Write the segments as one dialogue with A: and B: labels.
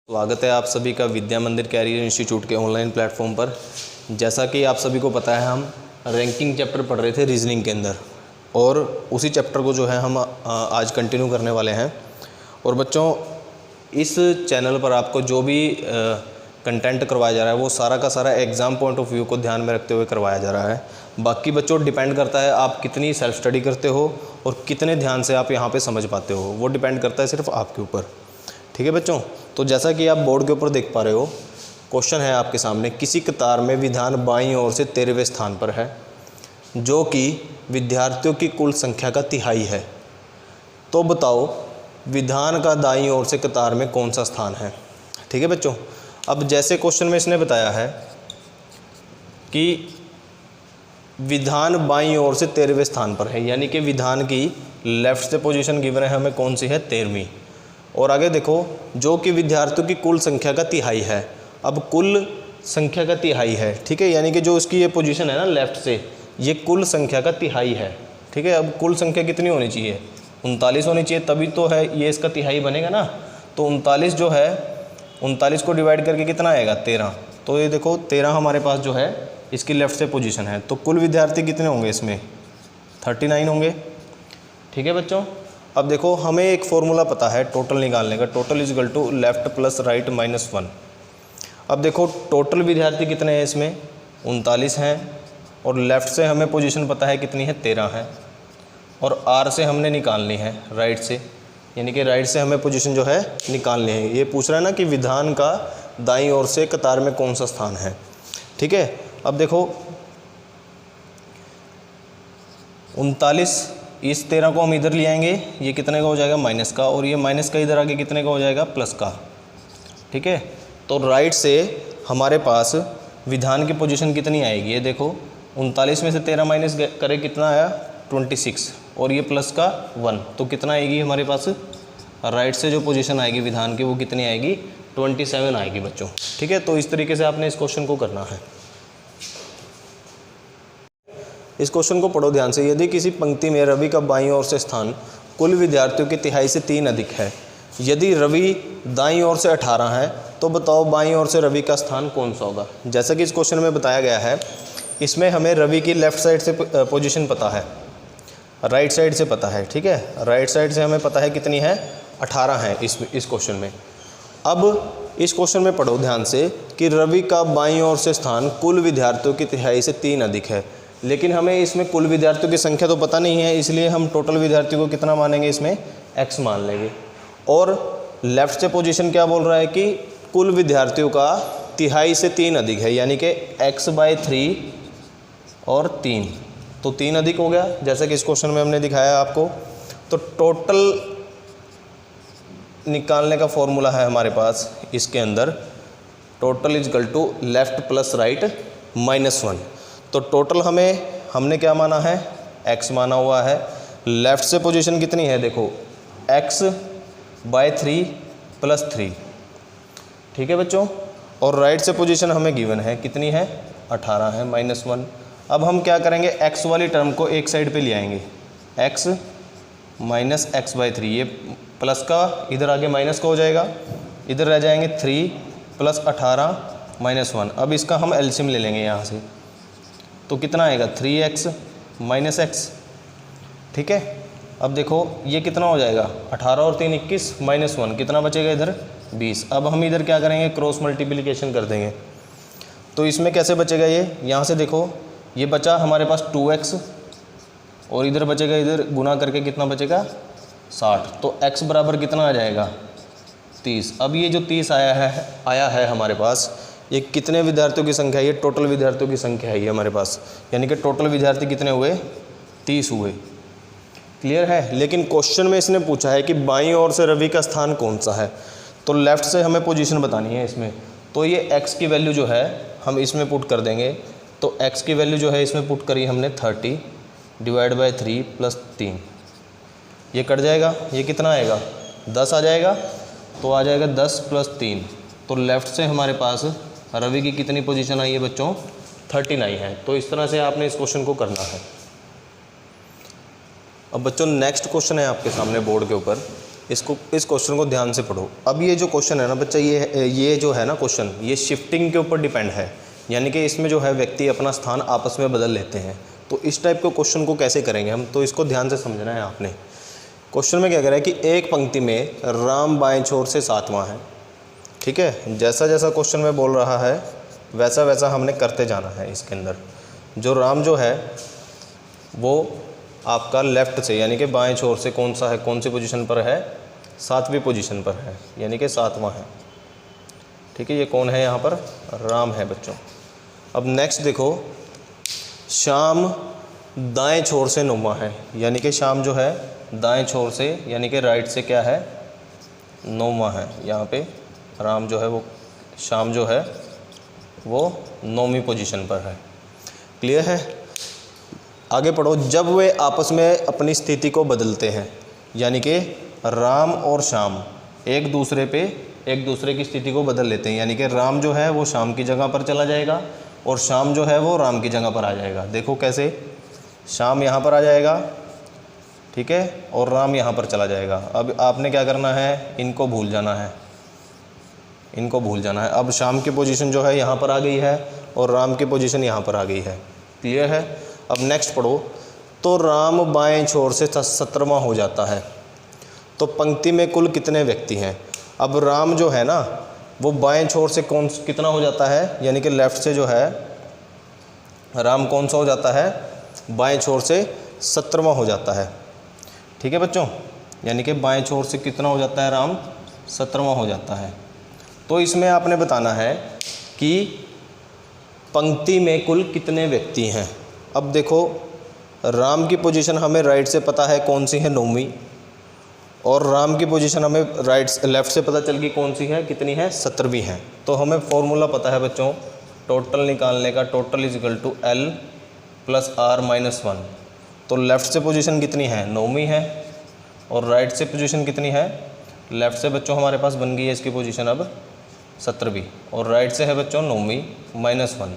A: स्वागत है आप सभी का विद्या मंदिर कैरियर इंस्टीट्यूट के ऑनलाइन प्लेटफॉर्म पर। जैसा कि आप सभी को पता है, हम रैंकिंग चैप्टर पढ़ रहे थे रीजनिंग के अंदर, और उसी चैप्टर को जो है हम आज कंटिन्यू करने वाले हैं। और बच्चों, इस चैनल पर आपको जो भी कंटेंट करवाया जा रहा है वो सारा का सारा एग्ज़ाम पॉइंट ऑफ व्यू को ध्यान में रखते हुए करवाया जा रहा है। बाकी बच्चों डिपेंड करता है आप कितनी सेल्फ स्टडी करते हो और कितने ध्यान से आप यहाँ पे समझ पाते हो, वो डिपेंड करता है सिर्फ आपके ऊपर। ठीक है बच्चों, तो जैसा कि आप बोर्ड के ऊपर देख पा रहे हो, क्वेश्चन है आपके सामने, किसी कतार में विधान बाईं ओर से 13वें स्थान पर है जो कि विद्यार्थियों की कुल संख्या का तिहाई है, तो बताओ विधान का दाईं ओर से कतार में कौन सा स्थान है। ठीक है बच्चों, अब जैसे क्वेश्चन में इसने बताया है कि विधान बाईं ओर से 13वें स्थान पर है, यानी कि विधान की लेफ्ट से पोजीशन गिवन है हमें, कौन सी है, 13वीं। और आगे देखो, जो कि विद्यार्थियों की कुल संख्या का तिहाई है। अब कुल संख्या का तिहाई है, ठीक है, यानी कि जो इसकी ये पोजीशन है ना लेफ्ट से, ये कुल संख्या का तिहाई है। ठीक है, अब कुल संख्या कितनी होनी चाहिए, 39 होनी चाहिए, तभी तो है ये इसका तिहाई बनेगा ना। तो 39 जो है, 39 को डिवाइड करके कितना आएगा, 13। तो ये देखो 13 हमारे पास जो है इसकी लेफ्ट से पोजीशन है, तो कुल विद्यार्थी कितने होंगे इसमें, 39 होंगे। ठीक है बच्चों, अब देखो हमें एक फॉर्मूला पता है टोटल निकालने का, total is equal to left plus right minus 1। अब देखो टोटल विद्यार्थी कितने हैं इसमें, 39 हैं, और लेफ़्ट से हमें पोजीशन पता है कितनी है, 13 है, और आर से हमने निकालनी है राइट से, यानी कि राइट से हमें पोजीशन जो है निकालनी है। ये पूछ रहा है ना कि विधान का दाईं ओर से कतार में कौन सा स्थान है। ठीक है, अब देखो 39, इस 13 को हम इधर ले आएंगे, ये कितने का हो जाएगा, माइनस का, और ये माइनस का इधर आगे कितने का हो जाएगा, प्लस का। ठीक है, तो राइट से हमारे पास विधान की पोजीशन कितनी आएगी, ये देखो 39 में से 13 माइनस करे कितना आया, 26, और ये प्लस का 1, तो कितना आएगी हमारे पास, राइट से जो पोजीशन आएगी विधान की वो कितनी आएगी, 27 आएगी बच्चों। ठीक है, तो इस तरीके से आपने इस क्वेश्चन को करना है। इस क्वेश्चन को पढ़ो ध्यान से। यदि किसी पंक्ति में रवि का बाईं ओर से स्थान कुल विद्यार्थियों की तिहाई से 3 अधिक है, यदि रवि दाईं ओर से 18 है, तो बताओ बाईं ओर से रवि का स्थान कौन सा होगा। जैसा कि इस क्वेश्चन में बताया गया है, इसमें हमें रवि की लेफ़्ट साइड से पोजीशन पता है, राइट साइड से पता है। ठीक है, राइट साइड से हमें पता है कितनी है, 18 है इस क्वेश्चन में। अब इस क्वेश्चन में पढ़ो ध्यान से कि रवि का बाईं ओर से स्थान कुल विद्यार्थियों की तिहाई से 3 अधिक है, लेकिन हमें इसमें कुल विद्यार्थियों की संख्या तो पता नहीं है, इसलिए हम टोटल विद्यार्थियों को कितना मानेंगे, इसमें x मान लेंगे। और लेफ़्ट से पोजीशन क्या बोल रहा है कि कुल विद्यार्थियों का तिहाई से 3 अधिक है, यानी कि x/3 और 3, तो 3 अधिक हो गया, जैसा कि इस क्वेश्चन में हमने दिखाया आपको। तो टोटल निकालने का फॉर्मूला है हमारे पास इसके अंदर, total is equal to left plus right minus 1। तो टोटल हमने क्या माना है, x माना हुआ है। लेफ़्ट से पोजीशन कितनी है, देखो x/3 + 3। ठीक है बच्चों, और राइट से पोजीशन हमें गिवन है कितनी है, 18 है, -1। अब हम क्या करेंगे, x वाली टर्म को एक साइड पे ले आएंगे, x माइनस x/3, ये प्लस का इधर आगे माइनस का हो जाएगा, इधर रह जाएंगे 3 + 18 - 1। अब इसका हम एलसीएम ले लेंगे यहाँ से, तो कितना आएगा, 3x - x। ठीक है, अब देखो ये कितना हो जाएगा, 18 और 3 21 -1, कितना बचेगा इधर, 20। अब हम इधर क्या करेंगे, क्रॉस मल्टीप्लिकेशन कर देंगे। तो इसमें कैसे बचेगा, ये यहाँ से देखो, ये बचा हमारे पास 2x, और इधर बचेगा, इधर गुना करके कितना बचेगा, 60। तो x बराबर कितना आ जाएगा, 30। अब ये जो 30 आया है हमारे पास, ये कितने विद्यार्थियों की संख्या है, ये टोटल विद्यार्थियों की संख्या है ये हमारे पास, यानी कि टोटल विद्यार्थी कितने हुए, 30 हुए। क्लियर है। लेकिन क्वेश्चन में इसने पूछा है कि बाईं ओर से रवि का स्थान कौन सा है, तो लेफ़्ट से हमें पोजीशन बतानी है इसमें। तो ये x की वैल्यू जो है हम इसमें पुट कर देंगे, तो x की वैल्यू जो है इसमें पुट करी हमने 30 / 3 + 3, ये कट जाएगा, ये कितना आएगा, 10 आ जाएगा, तो आ जाएगा 10 + 3। तो लेफ़्ट से हमारे पास रवि की कितनी पोजीशन आई है बच्चों, 39 है। तो इस तरह से आपने इस क्वेश्चन को करना है। अब बच्चों नेक्स्ट क्वेश्चन है आपके सामने बोर्ड के ऊपर, इस क्वेश्चन को ध्यान से पढ़ो। अब ये जो क्वेश्चन है ना बच्चा, ये जो है ना क्वेश्चन, ये शिफ्टिंग के ऊपर डिपेंड है, यानी कि इसमें जो है व्यक्ति अपना स्थान आपस में बदल लेते हैं। तो इस टाइप के क्वेश्चन को कैसे करेंगे हम, तो इसको ध्यान से समझना है आपने। क्वेश्चन में क्या कह रहा है कि एक पंक्ति में राम बाएं छोर से 7वां है, ठीक है। जैसा जैसा क्वेश्चन में बोल रहा है वैसा वैसा हमने करते जाना है। इसके अंदर जो राम जो है वो आपका लेफ़्ट से यानी कि बाएं छोर से कौन सा है, कौन सी पोजीशन पर है, 7वीं पोजीशन पर है, यानी कि 7वां है, ठीक है। ये कौन है यहाँ पर, राम है बच्चों। अब नेक्स्ट देखो, श्याम दाएं छोर से 9वां है, यानी कि श्याम जो है दाएं छोर से यानी कि राइट से क्या है, 9वां है। यहाँ पे राम जो है वो, श्याम जो है वो 9वीं पोजीशन पर है। क्लियर है। आगे पढ़ो, जब वे आपस में अपनी स्थिति को बदलते हैं, यानी कि राम और श्याम एक दूसरे की स्थिति को बदल लेते हैं, यानी कि राम जो है वो श्याम की जगह पर चला जाएगा और श्याम जो है वो राम की जगह पर आ जाएगा। देखो कैसे, श्याम यहाँ पर आ जाएगा, ठीक है, और राम यहाँ पर चला जाएगा। अब आपने क्या करना है, इनको भूल जाना है, इनको भूल जाना है। अब श्याम की पोजीशन जो है यहाँ पर आ गई है और राम की पोजीशन यहाँ पर आ गई है। क्लियर है। अब नेक्स्ट पढ़ो, तो राम बाएं छोर से 17वां हो जाता है, तो पंक्ति में कुल कितने व्यक्ति हैं। अब राम जो है ना वो बाएं छोर से कितना हो जाता है, यानी कि लेफ़्ट से जो है राम कौन सा हो जाता है, बाएं छोर से 17वां हो जाता है, ठीक है बच्चों। यानी कि बाएं छोर से कितना हो जाता है, राम 17वां हो जाता है। तो इसमें आपने बताना है कि पंक्ति में कुल कितने व्यक्ति हैं। अब देखो, राम की पोजीशन हमें राइट से पता है कौन सी है, 9वीं, और राम की पोजीशन हमें लेफ़्ट से पता चल गई कौन सी है, कितनी है, 17वीं है। तो हमें फॉर्मूला पता है बच्चों, टोटल निकालने का, total is equal to L + R - 1। तो लेफ़्ट से पोजीशन कितनी है, 9वीं है, और राइट से पोजीशन कितनी है, लेफ़्ट से बच्चों हमारे पास बन गई है इसकी पोजीशन अब 17वीं, और राइट से है बच्चों 9वीं -1।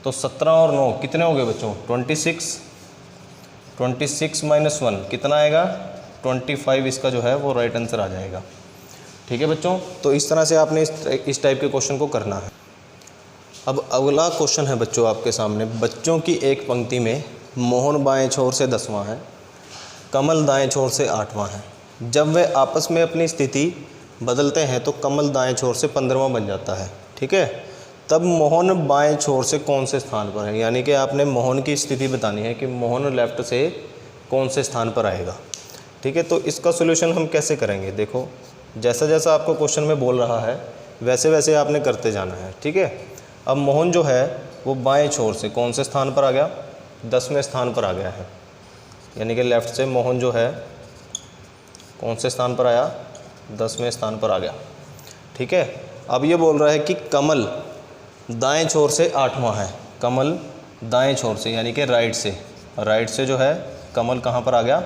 A: तो 17 और 9 कितने हो गए बच्चों, 26 -1 कितना आएगा, 25। इसका जो है वो राइट आंसर आ जाएगा, ठीक है बच्चों। तो इस तरह से आपने इस टाइप के क्वेश्चन को करना है। अब अगला क्वेश्चन है बच्चों आपके सामने, बच्चों की एक पंक्ति में मोहन बाएं छोर से 10वां है, कमल दाएं छोर से 8वां है। जब वे आपस में अपनी स्थिति बदलते हैं तो कमल दाएं छोर से 15वां बन जाता है, ठीक है। तब मोहन बाएं छोर से कौन से स्थान पर है, यानी कि आपने मोहन की स्थिति बतानी है कि मोहन लेफ़्ट से कौन से स्थान पर आएगा, ठीक है। तो इसका सोल्यूशन हम कैसे करेंगे, देखो जैसा जैसा आपको क्वेश्चन में बोल रहा है वैसे वैसे आपने करते जाना है, ठीक है। अब मोहन जो है वो बाएं छोर से कौन से स्थान पर आ गया, 10वें स्थान पर आ गया है, यानी कि लेफ़्ट से मोहन जो है कौन से स्थान पर आया, 10वें स्थान पर आ गया, ठीक है। अब ये बोल रहा है कि कमल दाएं छोर से 8वां है, कमल दाएं छोर से यानी कि राइट से जो है कमल कहाँ पर आ गया,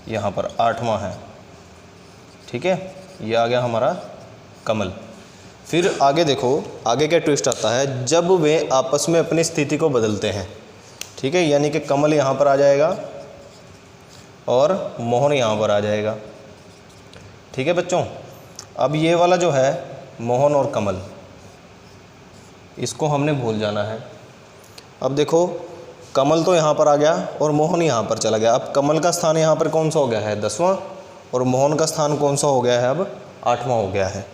A: यहाँ पर 8वां है, ठीक है। ये आ गया हमारा कमल। फिर आगे देखो, आगे क्या ट्विस्ट आता है, जब वे आपस में अपनी स्थिति को बदलते हैं, ठीक है, यानी कि कमल यहाँ पर आ जाएगा और मोहन यहाँ पर आ जाएगा, ठीक है बच्चों। अब ये वाला जो है मोहन और कमल, इसको हमने भूल जाना है। अब देखो, कमल तो यहाँ पर आ गया और मोहन यहाँ पर चला गया। अब कमल का स्थान यहाँ पर कौन सा हो गया है, 10वां, और मोहन का स्थान कौन सा हो गया है, अब 8वां हो गया है।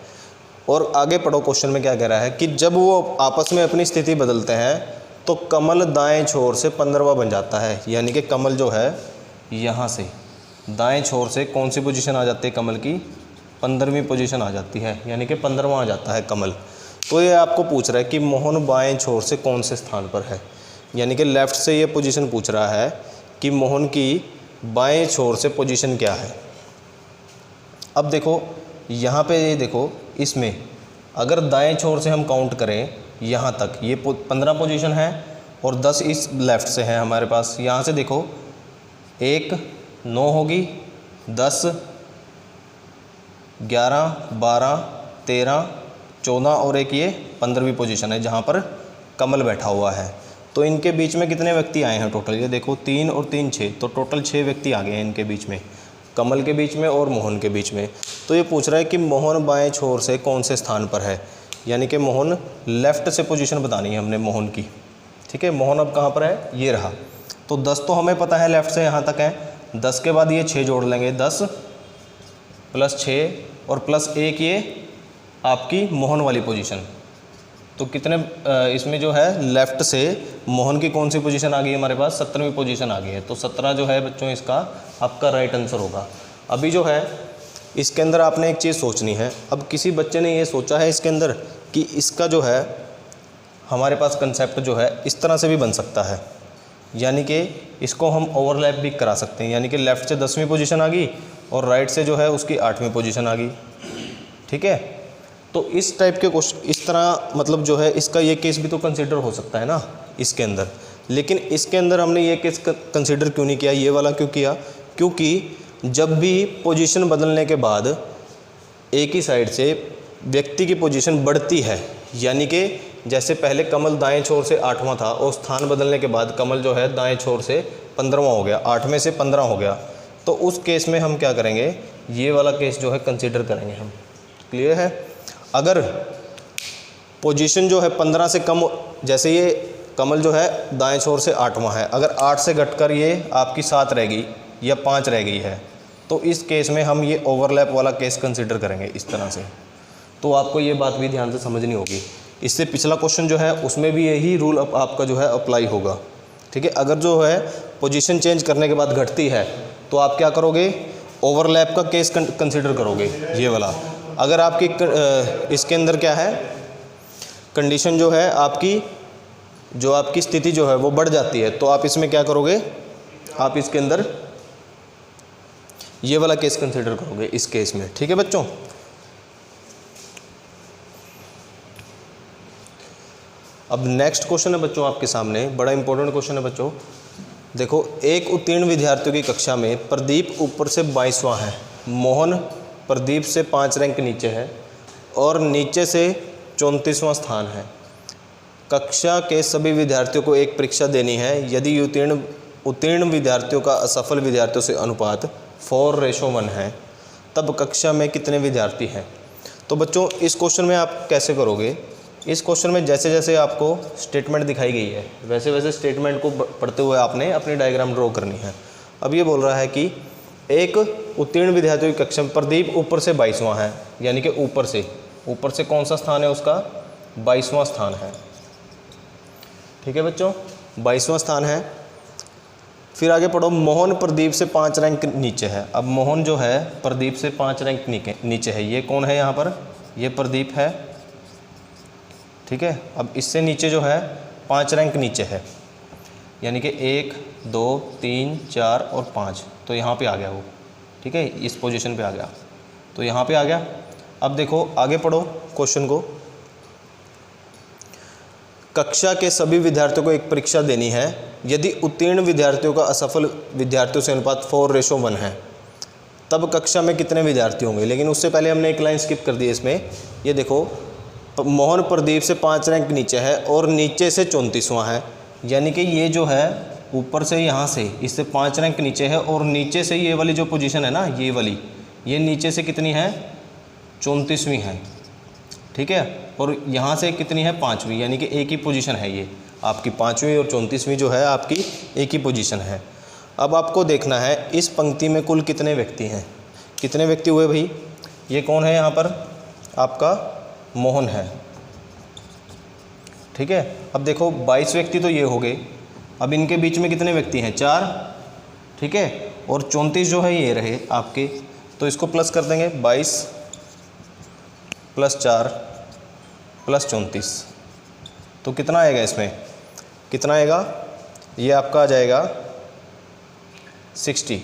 A: और आगे पढ़ो, क्वेश्चन में क्या कह रहा है कि जब वो आपस में अपनी स्थिति बदलते हैं तो कमल दाएं छोर से 15वां बन जाता है, यानी कि कमल जो है यहाँ से दाएं छोर से कौन सी पोजीशन आ जाती है, कमल की 15वीं पोजीशन आ जाती है, यानी कि 15वां आ जाता है कमल। तो ये आपको पूछ रहा है कि मोहन बाएं छोर से कौन से स्थान पर है, यानी कि लेफ़्ट से ये पोजीशन पूछ रहा है कि मोहन की बाएं छोर से पोजीशन क्या है। अब देखो यहाँ पे, ये देखो इसमें अगर दाएं छोर से हम काउंट करें यहाँ तक, ये 15 पोजीशन है और 10 इस लेफ़्ट से है हमारे पास। यहाँ से देखो 1 9 होगी, 10 11 12 13 14 और एक ये 15वीं पोजीशन है जहाँ पर कमल बैठा हुआ है। तो इनके बीच में कितने व्यक्ति आए हैं टोटल, ये देखो 3 और 3 6, तो टोटल 6 व्यक्ति आ गए हैं इनके बीच में। कमल के बीच में और मोहन के बीच में। तो ये पूछ रहा है कि मोहन बाएं छोर से कौन से स्थान पर है, यानी कि मोहन लेफ़्ट से पोजीशन बतानी है हमने मोहन की। ठीक है, मोहन अब कहाँ पर है, ये रहा। तो 10 तो हमें पता है लेफ़्ट से यहाँ तक है, 10 के बाद ये 6 जोड़ लेंगे, 10 + 6 और +1 ये आपकी मोहन वाली पोजीशन। तो कितने इसमें जो है लेफ़्ट से मोहन की कौन सी पोजीशन आ गई हमारे पास, 17वीं पोजीशन आ गई है। तो 17 जो है बच्चों इसका आपका राइट आंसर होगा। अभी जो है इसके अंदर आपने एक चीज़ सोचनी है। अब किसी बच्चे ने ये सोचा है इसके अंदर कि इसका जो है हमारे पास कंसेप्ट जो है इस तरह से भी बन सकता है, यानी कि इसको हम ओवरलैप भी करा सकते हैं, यानी कि लेफ़्ट से 10वीं पोजीशन आ गई और राइट से जो है उसकी 8वीं पोजीशन आ गई। ठीक है, तो इस टाइप के क्वेश्चन, इस तरह मतलब जो है इसका ये केस भी तो कंसिडर हो सकता है ना इसके अंदर। लेकिन इसके अंदर हमने ये केस कंसिडर क्यों नहीं किया, ये वाला क्यों किया, क्योंकि जब भी पोजीशन बदलने के बाद एक ही साइड से व्यक्ति की पोजीशन बढ़ती है, यानी कि जैसे पहले कमल दाएं छोर से 8वां था और स्थान बदलने के बाद कमल जो है दाएं छोर से 15वां हो गया, 8वें से 15 हो गया, तो उस केस में हम क्या करेंगे, ये वाला केस जो है कंसिडर करेंगे हम। क्लियर है। अगर पोजीशन जो है 15 से कम, जैसे ये कमल जो है दाएं छोर से 8वां है, अगर 8 से घटकर ये आपकी 7 रह गई या 5 रह गई है, तो इस केस में हम ये ओवरलैप वाला केस कंसिडर करेंगे इस तरह से। तो आपको ये बात भी ध्यान से समझनी होगी। इससे पिछला क्वेश्चन जो है उसमें भी यही रूल आपका जो है अप्लाई होगा। ठीक है, अगर जो है पोजीशन चेंज करने के बाद घटती है तो आप क्या करोगे, ओवरलैप का केस कंसिडर करोगे ये वाला। अगर आपकी इसके अंदर क्या है कंडीशन जो है आपकी, जो आपकी स्थिति जो है वो बढ़ जाती है, तो आप इसमें क्या करोगे, आप इसके अंदर ये वाला केस कंसिडर करोगे इस केस में। ठीक है बच्चों, अब नेक्स्ट क्वेश्चन है बच्चों आपके सामने, बड़ा इंपॉर्टेंट क्वेश्चन है बच्चों। देखो, एक उत्तीर्ण विद्यार्थियों की कक्षा में प्रदीप ऊपर से 22वां है, मोहन प्रदीप से 5 रैंक नीचे है और नीचे से 34वां स्थान है। कक्षा के सभी विद्यार्थियों को एक परीक्षा देनी है। यदि उत्तीर्ण विद्यार्थियों का असफल विद्यार्थियों से अनुपात 4:1 है, तब कक्षा में कितने विद्यार्थी हैं। तो बच्चों इस क्वेश्चन में आप कैसे करोगे, इस क्वेश्चन में जैसे जैसे आपको स्टेटमेंट दिखाई गई है वैसे वैसे स्टेटमेंट को पढ़ते हुए आपने अपनी डायग्राम ड्रॉ करनी है। अब ये बोल रहा है कि एक उत्तीर्ण विद्यार्थियों की कक्षा में प्रदीप ऊपर से 22वां है, यानी कि ऊपर से कौन सा स्थान है उसका, 22वां स्थान है। ठीक है बच्चों, 22वां स्थान है। फिर आगे पढ़ो, मोहन प्रदीप से 5 रैंक नीचे है। अब मोहन जो है प्रदीप से 5 रैंक नीचे है। ये कौन है यहाँ पर, ये प्रदीप है। ठीक है, अब इससे नीचे जो है 5 रैंक नीचे है, यानी कि 1 2 3 4 और 5, तो यहाँ पे आ गया वो। ठीक है, इस पोजीशन पे आ गया, तो यहाँ पे आ गया। अब देखो आगे पढ़ो क्वेश्चन को, कक्षा के सभी विद्यार्थियों को एक परीक्षा देनी है। यदि उत्तीर्ण विद्यार्थियों का असफल विद्यार्थियों से अनुपात 4:1 है, तब कक्षा में कितने विद्यार्थी होंगे। लेकिन उससे पहले हमने एक लाइन स्किप कर दी इसमें। ये देखो, मोहन प्रदीप से 5 रैंक नीचे है और नीचे से 34वां है, यानी कि ये जो है ऊपर से यहाँ से इससे 5 रैंक नीचे है और नीचे से ये वाली जो पोजीशन है ना, ये वाली, ये नीचे से कितनी है, 34वीं है। ठीक है, और यहाँ से कितनी है, 5वीं, यानी कि एक ही पोजीशन है ये आपकी, 5वीं और 34वीं जो है आपकी एक ही पोजीशन है। अब आपको देखना है इस पंक्ति में कुल कितने व्यक्ति हैं, कितने व्यक्ति हुए भाई। ये कौन है यहाँ पर, आपका मोहन है। ठीक है, अब देखो 22 व्यक्ति तो ये हो गए। अब इनके बीच में कितने व्यक्ति हैं, 4। ठीक है, और 34 जो है ये रहे आपके, तो इसको प्लस कर देंगे, 22 + 4 + 34, तो कितना आएगा इसमें, कितना आएगा, ये आपका आ जाएगा 60।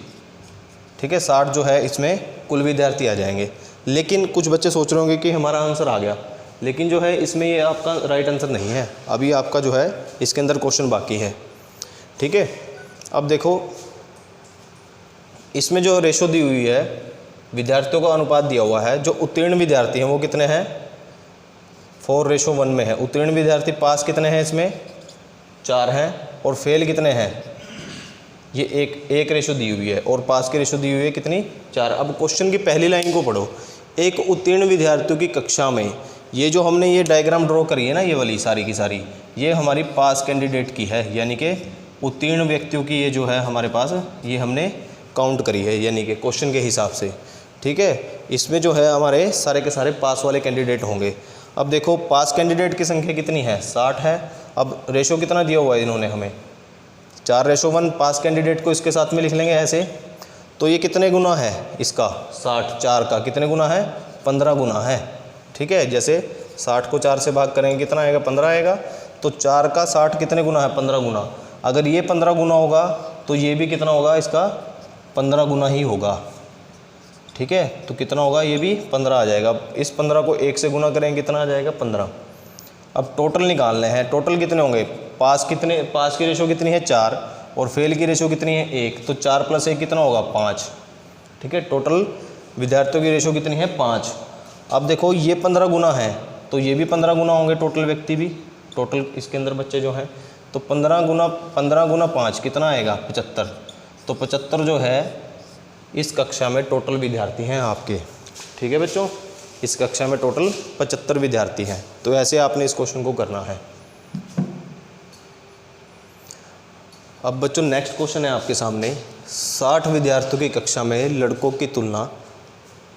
A: ठीक है, 60 जो है इसमें कुल विद्यार्थी आ जाएंगे। लेकिन कुछ बच्चे सोच रहे होंगे कि हमारा आंसर आ गया, लेकिन जो है इसमें ये आपका राइट आंसर नहीं है, अभी आपका जो है इसके अंदर क्वेश्चन बाकी है। ठीक है, अब देखो इसमें जो रेशो दी हुई है, विद्यार्थियों का अनुपात दिया हुआ है, जो उत्तीर्ण विद्यार्थी हैं वो कितने हैं, 4:1 में है। उत्तीर्ण विद्यार्थी पास कितने हैं इसमें, 4 हैं, और फेल कितने हैं, ये एक रेशो दी हुई है और पास की रेशो दी हुई है कितनी 4। अब क्वेश्चन की पहली लाइन को पढ़ो, एक उत्तीर्ण विद्यार्थियों की कक्षा में, ये जो हमने ये डायग्राम ड्रॉ करी है ना, ये वाली सारी की सारी, ये हमारी पास कैंडिडेट की है, यानी कि उत्तीर्ण व्यक्तियों की ये जो है हमारे पास, ये हमने काउंट करी है यानी कि क्वेश्चन के हिसाब से। ठीक है, इसमें जो है हमारे सारे के सारे पास वाले कैंडिडेट होंगे। अब देखो पास कैंडिडेट की संख्या कितनी है 60 है। अब रेशो कितना दिया हुआ है इन्होंने हमें 4:1। पास कैंडिडेट को इसके साथ में लिख लेंगे ऐसे, तो ये कितने गुना है इसका 60, 4 का कितने गुना है 15 गुना है। ठीक है, जैसे 60 को 4 से भाग करेंगे कितना आएगा 15 आएगा, तो 4 का 60 कितने गुना है 15 गुना। अगर ये 15 गुना होगा तो ये भी कितना होगा इसका 15 गुना ही होगा। ठीक है, तो कितना होगा ये भी 15 आ जाएगा। इस 15 को 1 से गुना करेंगे कितना आ जाएगा 15। अब टोटल निकालने हैं, टोटल कितने होंगे, पास की रेशो कितनी है 4 और फेल की रेशो कितनी है 1, तो 4 + 1 कितना होगा 5। ठीक है, टोटल विद्यार्थियों की रेशो कितनी है 5। अब देखो ये 15 गुना है तो ये भी 15 गुना होंगे, टोटल व्यक्ति भी, टोटल इसके अंदर बच्चे जो हैं, तो 15 गुना 5 कितना आएगा 75। तो 75 जो है इस कक्षा में टोटल विद्यार्थी हैं आपके। ठीक है बच्चों, इस कक्षा में टोटल 75 विद्यार्थी हैं। तो ऐसे आपने इस क्वेश्चन को करना है। अब बच्चों नेक्स्ट क्वेश्चन है आपके सामने, 60 विद्यार्थियों की कक्षा में लड़कों की तुलना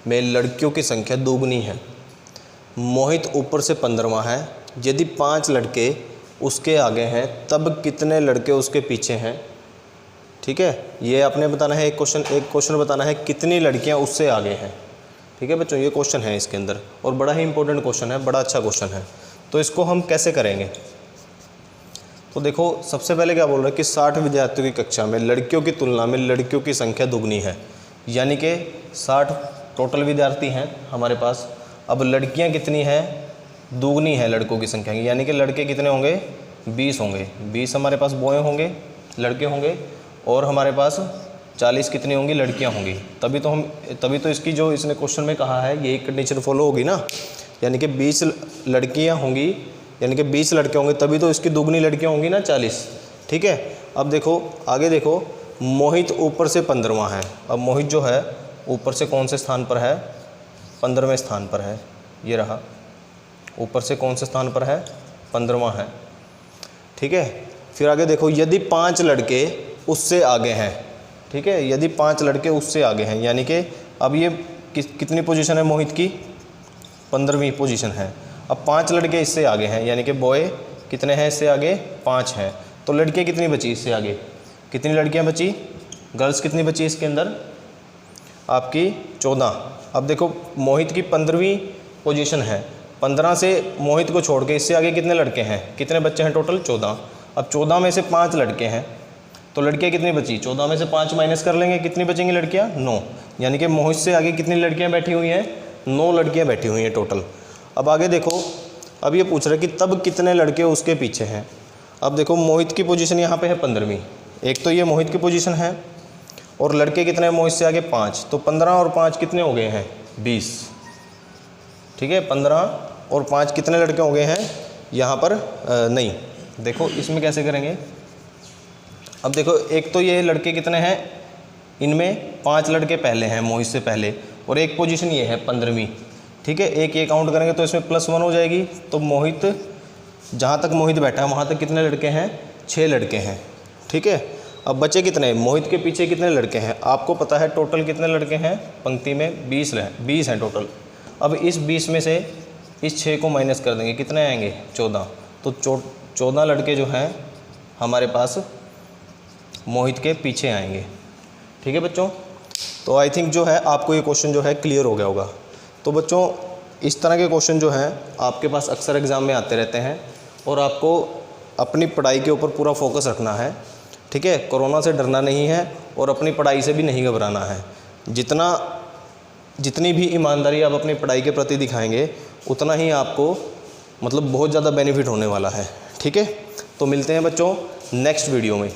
A: में लड़कियों की संख्या दोगुनी है। मोहित ऊपर से 15वां है। यदि 5 लड़के उसके आगे हैं तब कितने लड़के उसके पीछे हैं। ठीक है, ये आपने बताना है, एक क्वेश्चन बताना है कितनी लड़कियां उससे आगे हैं। ठीक है बच्चों, ये क्वेश्चन है इसके अंदर और बड़ा ही इंपॉर्टेंट क्वेश्चन है, बड़ा अच्छा क्वेश्चन है। तो इसको हम कैसे करेंगे, तो देखो सबसे पहले क्या बोल रहा है कि 60 विद्यार्थियों की कक्षा में लड़कियों की तुलना में लड़कियों की संख्या दुगनी है, यानी कि 60 टोटल विद्यार्थी हैं हमारे पास। अब लड़कियां कितनी हैं, दुगनी है लड़कों की संख्या, यानी कि लड़के कितने होंगे 20 होंगे। 20 हमारे पास बॉय होंगे, लड़के होंगे, और हमारे पास 40 कितनी होंगी लड़कियां होंगी। तभी तो इसकी जो इसने क्वेश्चन में कहा है यही कंडीशन फॉलो होगी ना, यानी कि 20 लड़कियां होंगी, यानी कि 20 लड़के होंगे, तभी तो इसकी दुगनी लड़कियां होंगी ना 40। ठीक है, अब देखो आगे देखो, मोहित ऊपर से 15वां है। अब मोहित जो है ऊपर से कौन से स्थान पर है 15वें स्थान पर है, ये रहा, ऊपर से कौन से स्थान पर है 15वां है। ठीक है, फिर आगे देखो, यदि 5 लड़के उससे आगे हैं। ठीक है, यदि 5 लड़के उससे आगे हैं, यानी कि अब ये कितनी पोजीशन है मोहित की 15वीं पोजीशन है। अब 5 लड़के इससे आगे हैं, यानी कि बॉय कितने हैं इससे आगे 5 हैं, तो लड़कियां कितनी बची इससे आगे, कितनी लड़कियां बची, गर्ल्स कितनी बची इसके अंदर आपकी 14। अब देखो मोहित की 15वीं पोजीशन है, 15 से मोहित को छोड़ के इससे आगे कितने लड़के हैं, कितने बच्चे हैं टोटल 14। अब 14 में से 5 लड़के हैं, तो लड़कियां कितनी बची, 14 में से 5 माइनस कर लेंगे, कितनी बचेंगी लड़कियां 9, यानी कि मोहित से आगे कितनी लड़कियां बैठी हुई हैं 9 लड़कियां बैठी हुई हैं टोटल। अब आगे देखो, अब ये पूछ रहा है कि तब कितने लड़के उसके पीछे हैं। अब देखो मोहित की पोजीशन यहाँ पे है 15वीं, एक तो ये मोहित की पोजीशन है, और लड़के कितने हैं मोहित से आगे 5, तो 15 और 5 कितने हो गए हैं 20। ठीक है, 15 और 5 कितने लड़के हो गए हैं यहाँ पर नहीं, देखो इसमें कैसे करेंगे। अब देखो एक तो ये लड़के कितने हैं, इनमें 5 लड़के पहले हैं मोहित से पहले, और एक पोजीशन ये है 15वीं। ठीक है, एक ये काउंट करेंगे तो इसमें +1 हो जाएगी, तो मोहित जहाँ तक मोहित बैठा है वहाँ तक कितने लड़के हैं 6 लड़के हैं। ठीक है, अब बचे कितने, मोहित के पीछे कितने लड़के हैं, आपको पता है टोटल कितने लड़के हैं पंक्ति में 20 हैं टोटल। अब इस 20 में से इस 6 को माइनस कर देंगे, कितने आएंगे 14, तो 14 लड़के जो हैं हमारे पास मोहित के पीछे आएंगे। ठीक है बच्चों, तो आई थिंक जो है आपको ये क्वेश्चन जो है क्लियर हो गया होगा। तो बच्चों इस तरह के क्वेश्चन जो हैं आपके पास अक्सर एग्ज़ाम में आते रहते हैं, और आपको अपनी पढ़ाई के ऊपर पूरा फोकस रखना है। ठीक है, कोरोना से डरना नहीं है और अपनी पढ़ाई से भी नहीं घबराना है। जितनी भी ईमानदारी आप अपनी पढ़ाई के प्रति दिखाएंगे उतना ही आपको मतलब बहुत ज़्यादा बेनिफिट होने वाला है। ठीक है, तो मिलते हैं बच्चों नेक्स्ट वीडियो में।